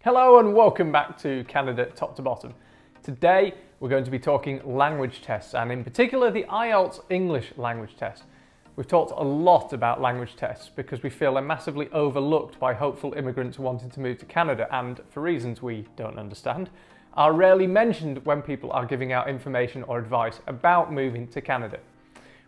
Hello and welcome back to Canada Top to Bottom. Today we're going to be talking language tests and in particular the IELTS English language test. We've talked a lot about language tests because we feel they're massively overlooked by hopeful immigrants wanting to move to Canada and, for reasons we don't understand, are rarely mentioned when people are giving out information or advice about moving to Canada.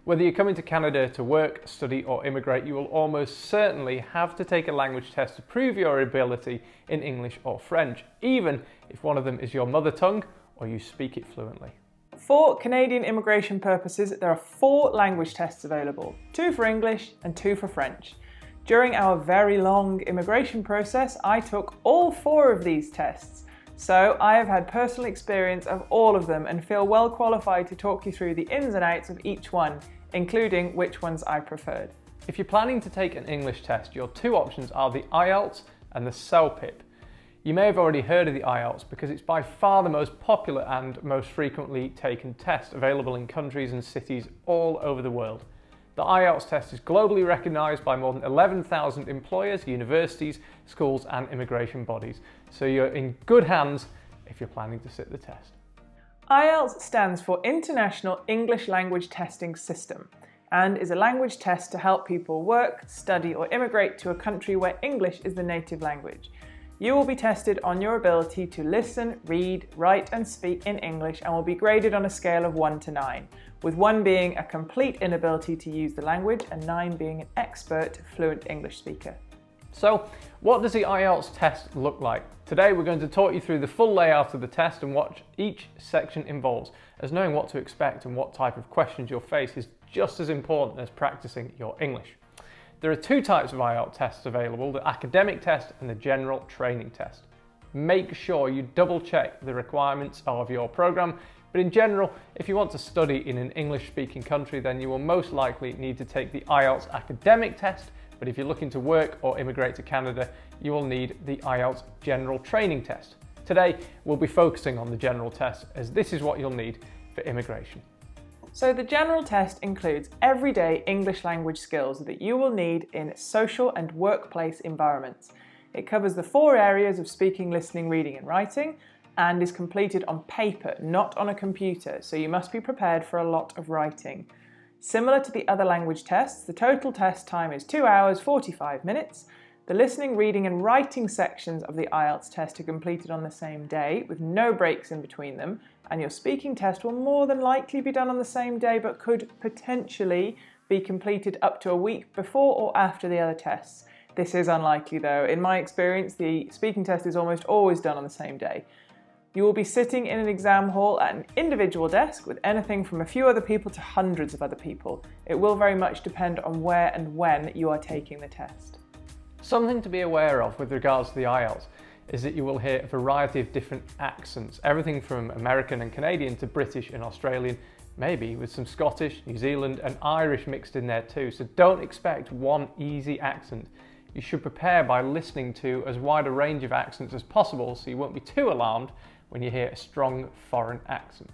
Whether you're coming to Canada to work, study or immigrate, you will almost certainly have to take a language test to prove your ability in English or French, even if one of them is your mother tongue or you speak it fluently. For Canadian immigration purposes, there are 4 language tests available, 2 for English and 2 for French. During our very long immigration process, I took all 4 of these tests. So I have had personal experience of all of them and feel well qualified to talk you through the ins and outs of each one, including which ones I preferred. If you're planning to take an English test, your 2 options are the IELTS and the CELPIP. You may have already heard of the IELTS because it's by far the most popular and most frequently taken test available in countries and cities all over the world. The IELTS test is globally recognised by more than 11,000 employers, universities, schools and immigration bodies. So you're in good hands if you're planning to sit the test. IELTS stands for International English Language Testing System and is a language test to help people work, study or immigrate to a country where English is the native language. You will be tested on your ability to listen, read, write and speak in English and will be graded on a scale of 1 to 9, with 1 being a complete inability to use the language and 9 being an expert fluent English speaker. So, what does the IELTS test look like? Today we're going to talk you through the full layout of the test and what each section involves, as knowing what to expect and what type of questions you'll face is just as important as practicing your English. There are 2 types of IELTS tests available, the academic test and the general training test. Make sure you double check the requirements of your program, but in general, if you want to study in an English speaking country, then you will most likely need to take the IELTS academic test. But if you're looking to work or immigrate to Canada, you will need the IELTS General Training Test. Today, we'll be focusing on the General Test as this is what you'll need for immigration. So the General Test includes everyday English language skills that you will need in social and workplace environments. It covers the 4 areas of speaking, listening, reading and writing and is completed on paper, not on a computer, so you must be prepared for a lot of writing. Similar to the other language tests, the total test time is 2 hours 45 minutes. The listening, reading and writing sections of the IELTS test are completed on the same day with no breaks in between them, and your speaking test will more than likely be done on the same day but could potentially be completed up to a week before or after the other tests. This is unlikely though. In my experience, the speaking test is almost always done on the same day. You will be sitting in an exam hall at an individual desk with anything from a few other people to hundreds of other people. It will very much depend on where and when you are taking the test. Something to be aware of with regards to the IELTS is that you will hear a variety of different accents, everything from American and Canadian to British and Australian, maybe with some Scottish, New Zealand and Irish mixed in there too, so don't expect one easy accent. You should prepare by listening to as wide a range of accents as possible so you won't be too alarmed when you hear a strong foreign accent.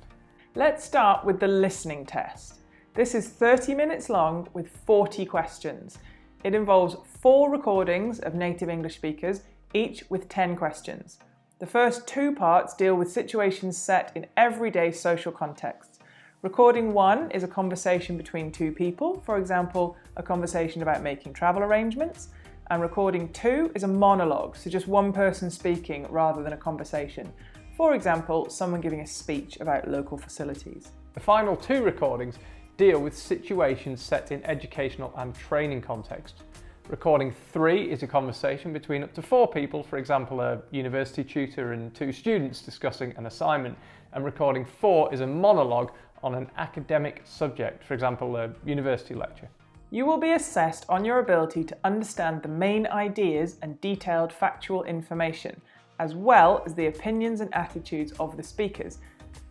Let's start with the listening test. This is 30 minutes long with 40 questions. It involves 4 recordings of native English speakers, each with 10 questions. The first 2 parts deal with situations set in everyday social contexts. Recording 1 is a conversation between 2 people, for example, a conversation about making travel arrangements, and recording 2 is a monologue, so just one person speaking rather than a conversation. For example, someone giving a speech about local facilities. The final 2 recordings deal with situations set in educational and training contexts. Recording 3 is a conversation between up to 4 people, for example a university tutor and 2 students discussing an assignment, and recording 4 is a monologue on an academic subject, for example a university lecture. You will be assessed on your ability to understand the main ideas and detailed factual information, as well as the opinions and attitudes of the speakers,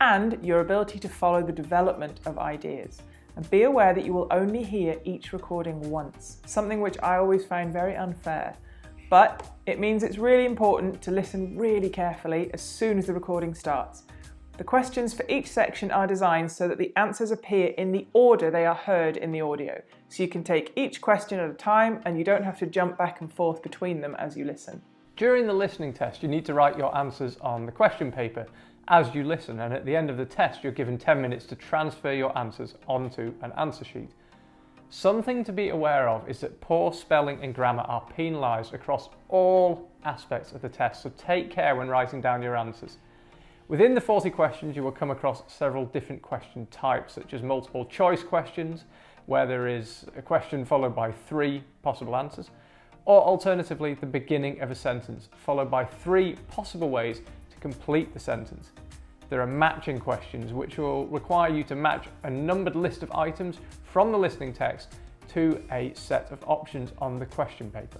and your ability to follow the development of ideas. And be aware that you will only hear each recording once, something which I always find very unfair. But it means it's really important to listen really carefully as soon as the recording starts. The questions for each section are designed so that the answers appear in the order they are heard in the audio, so you can take each question at a time and you don't have to jump back and forth between them as you listen. During the listening test, you need to write your answers on the question paper as you listen, and at the end of the test, you're given 10 minutes to transfer your answers onto an answer sheet. Something to be aware of is that poor spelling and grammar are penalised across all aspects of the test, so take care when writing down your answers. Within the 40 questions, you will come across several different question types, such as multiple choice questions, where there is a question followed by 3 possible answers, or alternatively, the beginning of a sentence, followed by 3 possible ways to complete the sentence. There are matching questions, which will require you to match a numbered list of items from the listening text to a set of options on the question paper.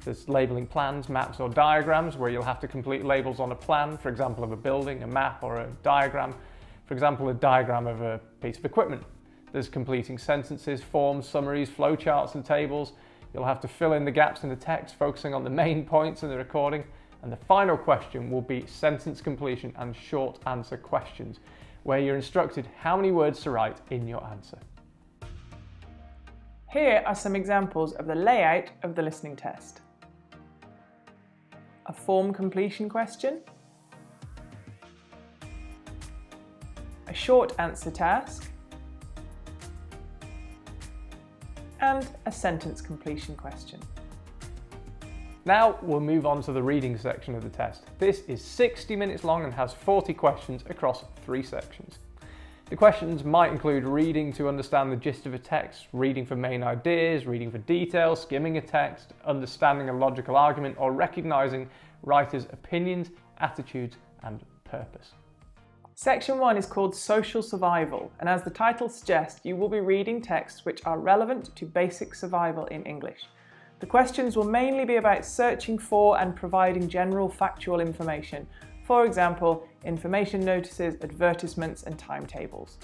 There's labelling plans, maps or diagrams, where you'll have to complete labels on a plan, for example of a building, a map or a diagram, for example a diagram of a piece of equipment. There's completing sentences, forms, summaries, flowcharts and tables. You'll have to fill in the gaps in the text, focusing on the main points in the recording. And the final question will be sentence completion and short answer questions, where you're instructed how many words to write in your answer. Here are some examples of the layout of the listening test. A form completion question, a short answer task, and a sentence completion question. Now we'll move on to the reading section of the test. This is 60 minutes long and has 40 questions across 3 sections. The questions might include reading to understand the gist of a text, reading for main ideas, reading for details, skimming a text, understanding a logical argument, or recognising writers' opinions, attitudes, and purpose. Section 1 is called Social Survival, and as the title suggests, you will be reading texts which are relevant to basic survival in English. The questions will mainly be about searching for and providing general factual information, for example, information notices, advertisements, and timetables.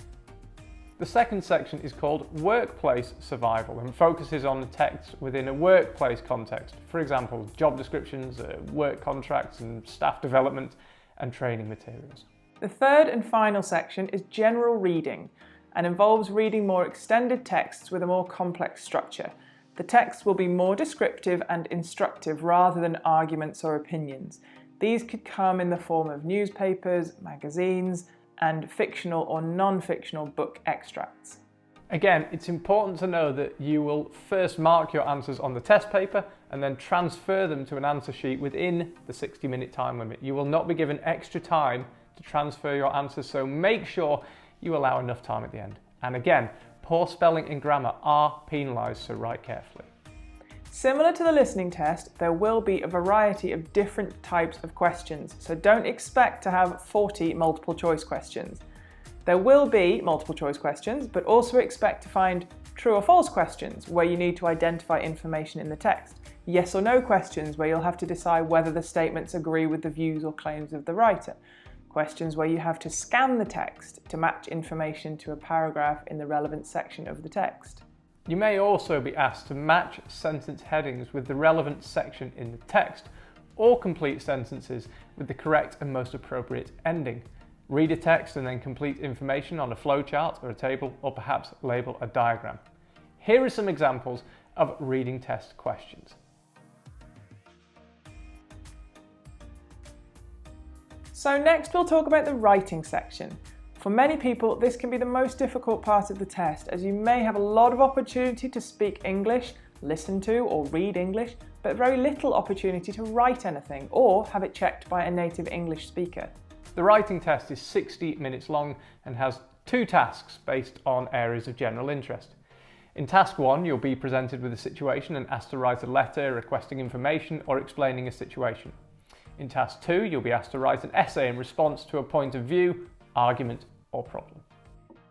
The second section is called Workplace Survival and focuses on the text within a workplace context, for example, job descriptions, work contracts, and staff development and training materials. The third and final section is General Reading and involves reading more extended texts with a more complex structure. The text will be more descriptive and instructive rather than arguments or opinions. These could come in the form of newspapers, magazines, and fictional or non-fictional book extracts. Again, it's important to know that you will first mark your answers on the test paper and then transfer them to an answer sheet within the 60-minute time limit. You will not be given extra time to transfer your answers, so make sure you allow enough time at the end. And again, poor spelling and grammar are penalised, so write carefully. Similar to the listening test, there will be a variety of different types of questions, so don't expect to have 40 multiple choice questions. There will be multiple choice questions, but also expect to find true or false questions where you need to identify information in the text, yes or no questions where you'll have to decide whether the statements agree with the views or claims of the writer, questions where you have to scan the text to match information to a paragraph in the relevant section of the text. You may also be asked to match sentence headings with the relevant section in the text, or complete sentences with the correct and most appropriate ending. Read a text and then complete information on a flowchart or a table, or perhaps label a diagram. Here are some examples of reading test questions. So next we'll talk about the writing section. For many people, this can be the most difficult part of the test, as you may have a lot of opportunity to speak English, listen to or read English, but very little opportunity to write anything or have it checked by a native English speaker. The writing test is 60 minutes long and has 2 tasks based on areas of general interest. In task 1, you'll be presented with a situation and asked to write a letter requesting information or explaining a situation. In task 2, you'll be asked to write an essay in response to a point of view, argument, or problem.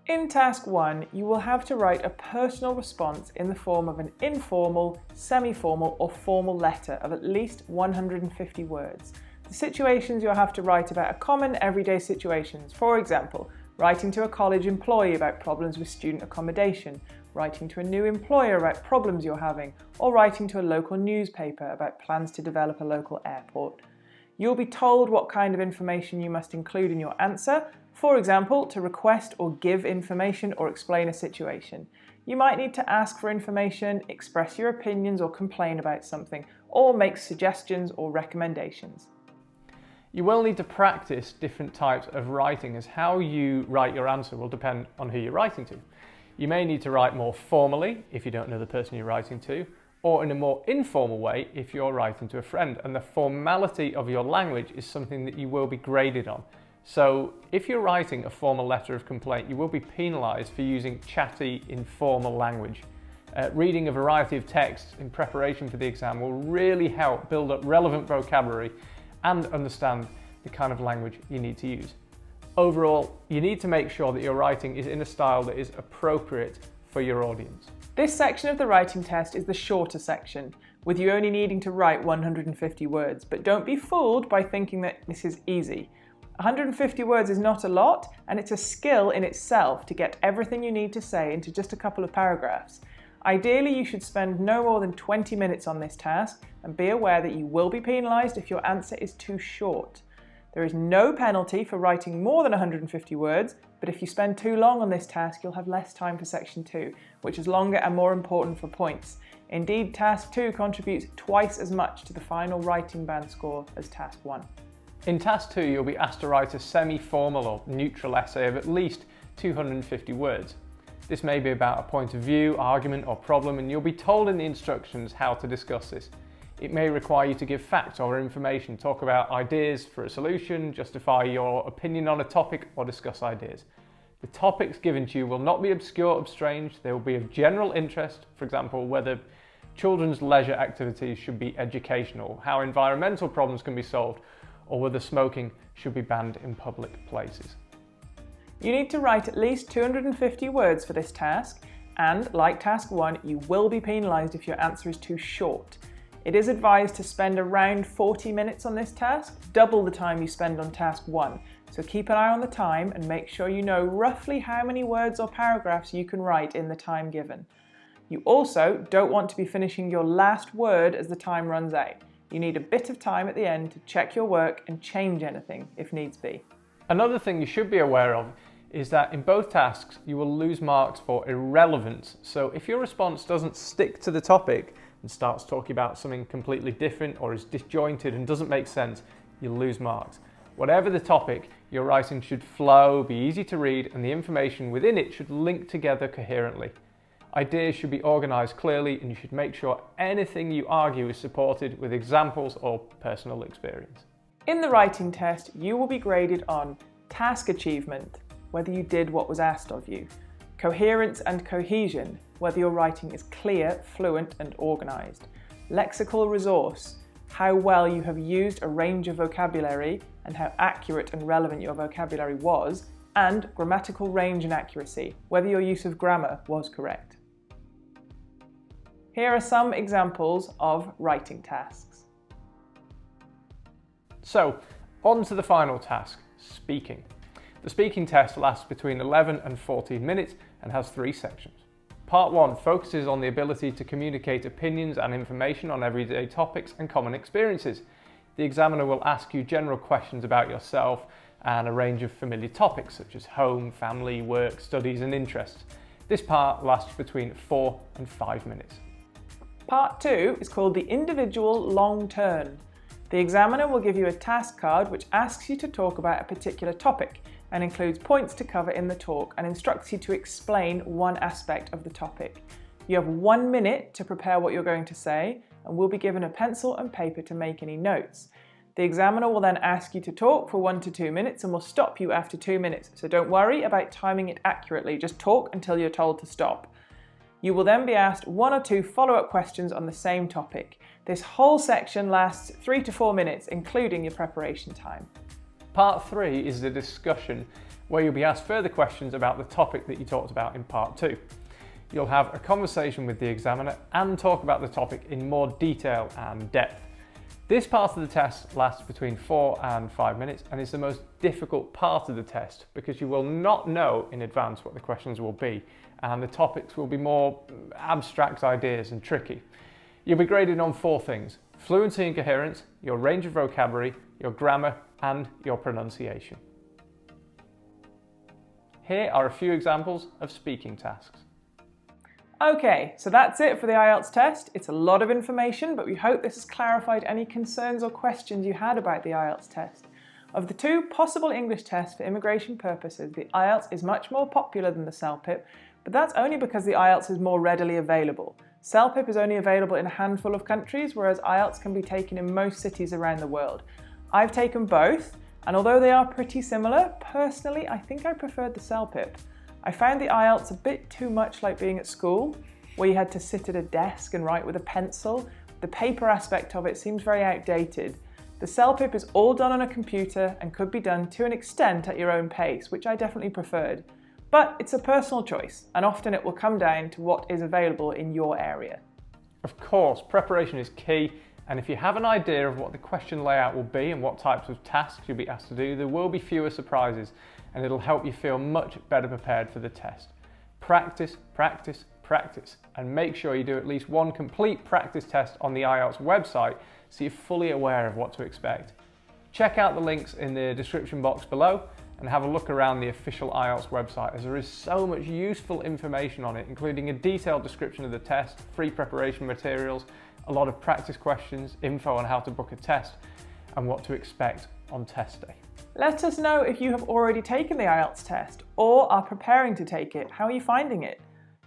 In task 1, you will have to write a personal response in the form of an informal, semi-formal, or formal letter of at least 150 words. The situations you'll have to write about are common everyday situations. For example, writing to a college employee about problems with student accommodation, writing to a new employer about problems you're having, or writing to a local newspaper about plans to develop a local airport. You'll be told what kind of information you must include in your answer, for example, to request or give information or explain a situation. You might need to ask for information, express your opinions or complain about something, or makes suggestions or recommendations. You will need to practice different types of writing, as how you write your answer will depend on who you're writing to. You may need to write more formally if you don't know the person you're writing to, or in a more informal way if you're writing to a friend, and the formality of your language is something that you will be graded on. So if you're writing a formal letter of complaint, you will be penalised for using chatty, informal language. Reading a variety of texts in preparation for the exam will really help build up relevant vocabulary and understand the kind of language you need to use. Overall, you need to make sure that your writing is in a style that is appropriate for your audience. This section of the writing test is the shorter section, with you only needing to write 150 words, but don't be fooled by thinking that this is easy. 150 words is not a lot, and it's a skill in itself to get everything you need to say into just a couple of paragraphs. Ideally, you should spend no more than 20 minutes on this task, and be aware that you will be penalised if your answer is too short. There is no penalty for writing more than 150 words, but if you spend too long on this task, you'll have less time for section 2, which is longer and more important for points. Indeed, task 2 contributes twice as much to the final writing band score as task 1. In task 2, you'll be asked to write a semi-formal or neutral essay of at least 250 words. This may be about a point of view, argument or problem, and you'll be told in the instructions how to discuss this. It may require you to give facts or information, talk about ideas for a solution, justify your opinion on a topic, or discuss ideas. The topics given to you will not be obscure or strange. They will be of general interest, for example, whether children's leisure activities should be educational, how environmental problems can be solved, or whether smoking should be banned in public places. You need to write at least 250 words for this task, and like task 1, you will be penalised if your answer is too short. It is advised to spend around 40 minutes on this task, double the time you spend on task 1. So keep an eye on the time and make sure you know roughly how many words or paragraphs you can write in the time given. You also don't want to be finishing your last word as the time runs out. You need a bit of time at the end to check your work and change anything if needs be. Another thing you should be aware of is that in both tasks you will lose marks for irrelevance. So if your response doesn't stick to the topic and starts talking about something completely different, or is disjointed and doesn't make sense, you'll lose marks. Whatever the topic, your writing should flow, be easy to read, and the information within it should link together coherently. Ideas should be organised clearly, and you should make sure anything you argue is supported with examples or personal experience. In the writing test, you will be graded on task achievement, whether you did what was asked of you, coherence and cohesion, whether your writing is clear, fluent and organised, lexical resource, how well you have used a range of vocabulary and how accurate and relevant your vocabulary was, and grammatical range and accuracy, whether your use of grammar was correct. Here are some examples of writing tasks. So, on to the final task, speaking. The speaking test lasts between 11 and 14 minutes and has 3 sections. Part 1 focuses on the ability to communicate opinions and information on everyday topics and common experiences. The examiner will ask you general questions about yourself and a range of familiar topics such as home, family, work, studies and interests. This part lasts between 4 and 5 minutes. Part 2 is called the individual long turn. The examiner will give you a task card which asks you to talk about a particular topic and includes points to cover in the talk and instructs you to explain one aspect of the topic. You have 1 minute to prepare what you're going to say and will be given a pencil and paper to make any notes. The examiner will then ask you to talk for 1 to 2 minutes and will stop you after 2 minutes, so don't worry about timing it accurately, just talk until you're told to stop. You will then be asked 1 or 2 follow-up questions on the same topic. This whole section lasts 3 to 4 minutes, including your preparation time. Part 3 is the discussion, where you'll be asked further questions about the topic that you talked about in Part 2. You'll have a conversation with the examiner and talk about the topic in more detail and depth. This part of the test lasts between 4 and 5 minutes and is the most difficult part of the test because you will not know in advance what the questions will be and the topics will be more abstract ideas and tricky. You'll be graded on 4 things: fluency and coherence, your range of vocabulary, your grammar and your pronunciation. Here are a few examples of speaking tasks. Okay, so that's it for the IELTS test. It's a lot of information, but we hope this has clarified any concerns or questions you had about the IELTS test. Of the two possible English tests for immigration purposes, the IELTS is much more popular than the CELPIP, but that's only because the IELTS is more readily available. CELPIP is only available in a handful of countries, whereas IELTS can be taken in most cities around the world. I've taken both, and although they are pretty similar, personally I think I preferred the CELPIP. I found the IELTS a bit too much like being at school, where you had to sit at a desk and write with a pencil. The paper aspect of it seems very outdated. The CELPIP is all done on a computer and could be done to an extent at your own pace, which I definitely preferred. But it's a personal choice, and often it will come down to what is available in your area. Of course, preparation is key, and if you have an idea of what the question layout will be and what types of tasks you'll be asked to do, there will be fewer surprises, and it'll help you feel much better prepared for the test. Practice, practice, practice, and make sure you do at least one complete practice test on the IELTS website so you're fully aware of what to expect. Check out the links in the description box below and have a look around the official IELTS website, as there is so much useful information on it, including a detailed description of the test, free preparation materials, a lot of practice questions, info on how to book a test, and what to expect on test day. Let us know if you have already taken the IELTS test or are preparing to take it. How are you finding it?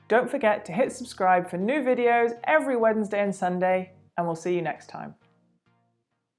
Don't forget to hit subscribe for new videos every Wednesday and Sunday, and we'll see you next time.